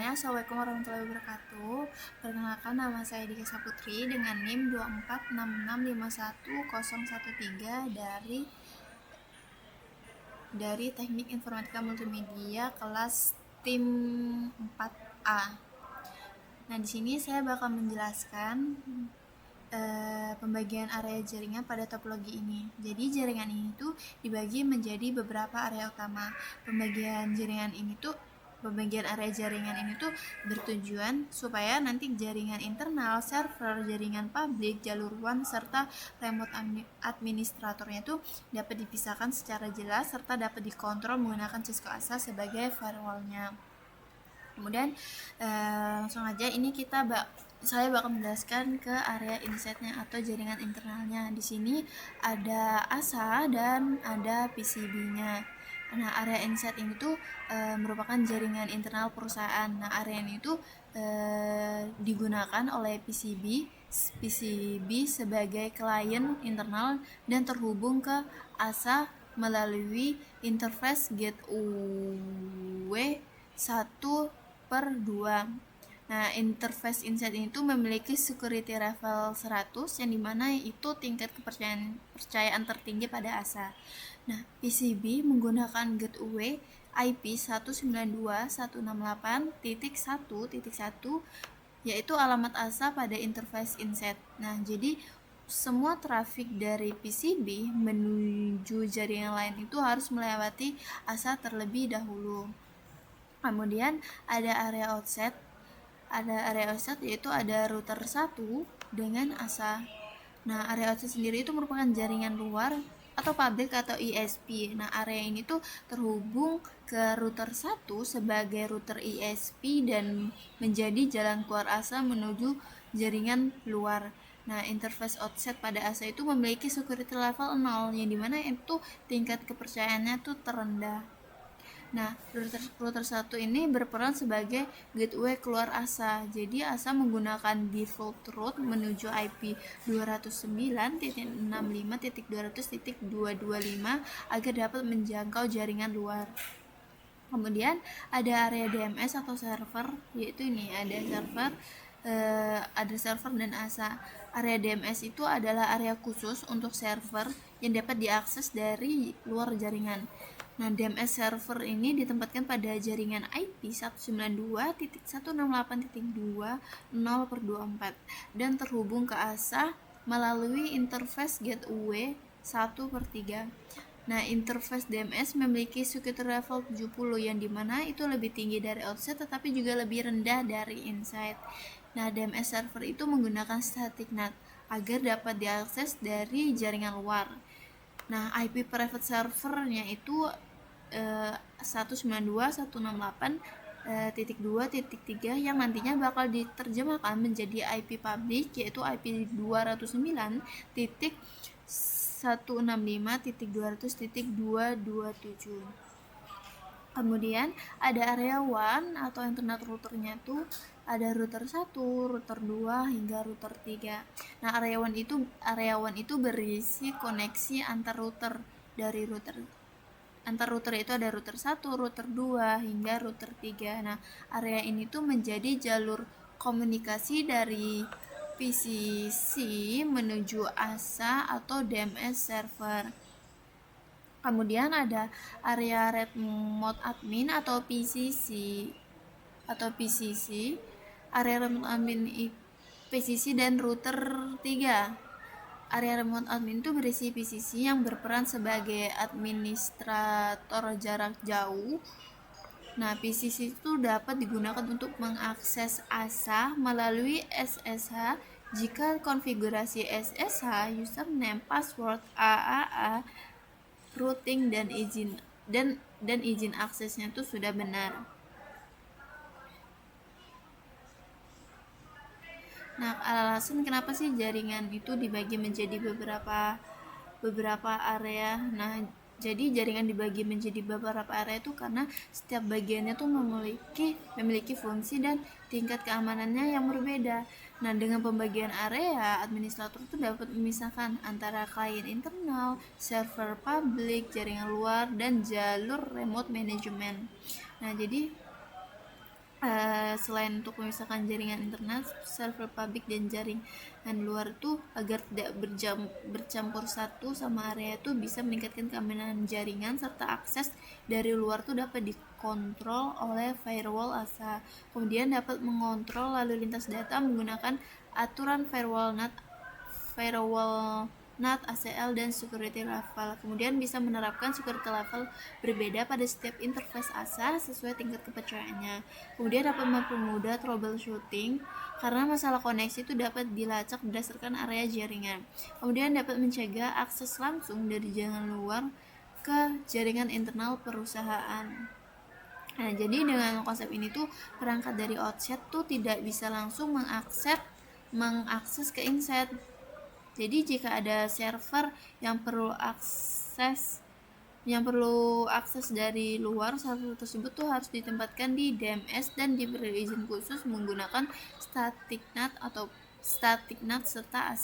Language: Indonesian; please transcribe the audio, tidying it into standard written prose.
semuanya, Assalamualaikum warahmatullahi wabarakatuh. Perkenalkan, nama saya Dika Saputri dengan NIM 2466510113 dari Teknik Informatika Multimedia kelas tim 4A. Nah, di sini saya bakal menjelaskan pembagian area jaringan pada topologi ini. Jadi jaringan ini tuh dibagi menjadi beberapa area utama. Pembagian area jaringan ini tuh bertujuan supaya nanti jaringan internal, server, jaringan publik, jalur WAN serta remote administratornya tuh dapat dipisahkan secara jelas serta dapat dikontrol menggunakan Cisco ASA sebagai firewallnya. Kemudian langsung aja ini saya bakal menjelaskan ke area insetnya atau jaringan internalnya. Di sini ada ASA dan ada PCB-nya. Nah, area inset ini tuh merupakan jaringan internal perusahaan. Nah, area ini tuh digunakan oleh PCB sebagai klien internal dan terhubung ke ASA melalui interface gateway 1/2. Nah, interface inset ini tuh memiliki security level 100 yang dimana itu tingkat kepercayaan tertinggi pada ASA. Nah, PCB menggunakan gateway IP 192.168.1.1 yaitu alamat ASA pada interface inset. Nah, jadi semua trafik dari PCB menuju jaringan lain itu harus melewati ASA terlebih dahulu. Kemudian ada area outset yaitu ada router 1 dengan ASA. Nah, area outset sendiri itu merupakan jaringan luar atau public atau ISP. Nah, area ini tuh terhubung ke router 1 sebagai router ISP dan menjadi jalan keluar ASA menuju jaringan luar. Nah, interface outset pada ASA itu memiliki security level 0 yang dimana itu tingkat kepercayaannya tuh terendah. Nah, router 1 ini berperan sebagai gateway keluar ASA. Jadi ASA menggunakan default route menuju IP 209.65.200.225 agar dapat menjangkau jaringan luar. Kemudian ada area DMS atau server, yaitu ini ada server dan ASA. Area DMS itu adalah area khusus untuk server yang dapat diakses dari luar jaringan. Nah, DMS server ini ditempatkan pada jaringan IP 192.168.2.0/24 dan terhubung ke ASA melalui interface gateway 1/3. Nah, interface DMS memiliki security level 70 yang dimana itu lebih tinggi dari outset tetapi juga lebih rendah dari inside. Nah, DMS server itu menggunakan static NAT agar dapat diakses dari jaringan luar. Nah, IP private servernya itu 192.168.2.3 yang nantinya bakal diterjemahkan menjadi IP public yaitu IP 209.165.200.227. Kemudian ada area WAN atau internet routernya tuh ada router 1, router 2 hingga router 3. Nah, area WAN itu berisi koneksi antar router itu ada router 1, router 2 hingga router 3. Nah, area ini tuh menjadi jalur komunikasi dari PCC menuju ASA atau DMS server. Kemudian ada area remote admin atau PCC. Area remote admin PCC dan router 3. Area remote admin itu berisi PCC yang berperan sebagai administrator jarak jauh. Nah, PCC itu dapat digunakan untuk mengakses ASA melalui SSH jika konfigurasi SSH, username, password, AAA, routing dan izin aksesnya itu sudah benar. Nah, alasan kenapa sih jaringan itu dibagi menjadi beberapa area. Nah, jadi jaringan dibagi menjadi beberapa area itu karena setiap bagiannya tuh memiliki fungsi dan tingkat keamanannya yang berbeda. Nah, dengan pembagian area, administrator itu dapat memisahkan antara klien internal, server publik, jaringan luar, dan jalur remote management. Nah, jadi Selain untuk memisahkan jaringan internet, server publik dan jaringan luar tuh agar tidak bercampur satu sama area itu bisa meningkatkan keamanan jaringan serta akses dari luar tuh dapat dikontrol oleh firewall ASA. Kemudian dapat mengontrol lalu lintas data menggunakan aturan firewall NAT, ACL, dan security level. Kemudian bisa menerapkan security level berbeda pada setiap interface ASA sesuai tingkat kepercayaannya. Kemudian dapat mempermudah troubleshooting karena masalah koneksi itu dapat dilacak berdasarkan area jaringan. Kemudian dapat mencegah akses langsung dari jaringan luar ke jaringan internal perusahaan. Nah, jadi dengan konsep ini tuh perangkat dari outset tuh tidak bisa langsung mengakses ke inset. Jadi jika ada server yang perlu akses dari luar, server tersebut tuh harus ditempatkan di DMS dan diberi izin khusus menggunakan static NAT serta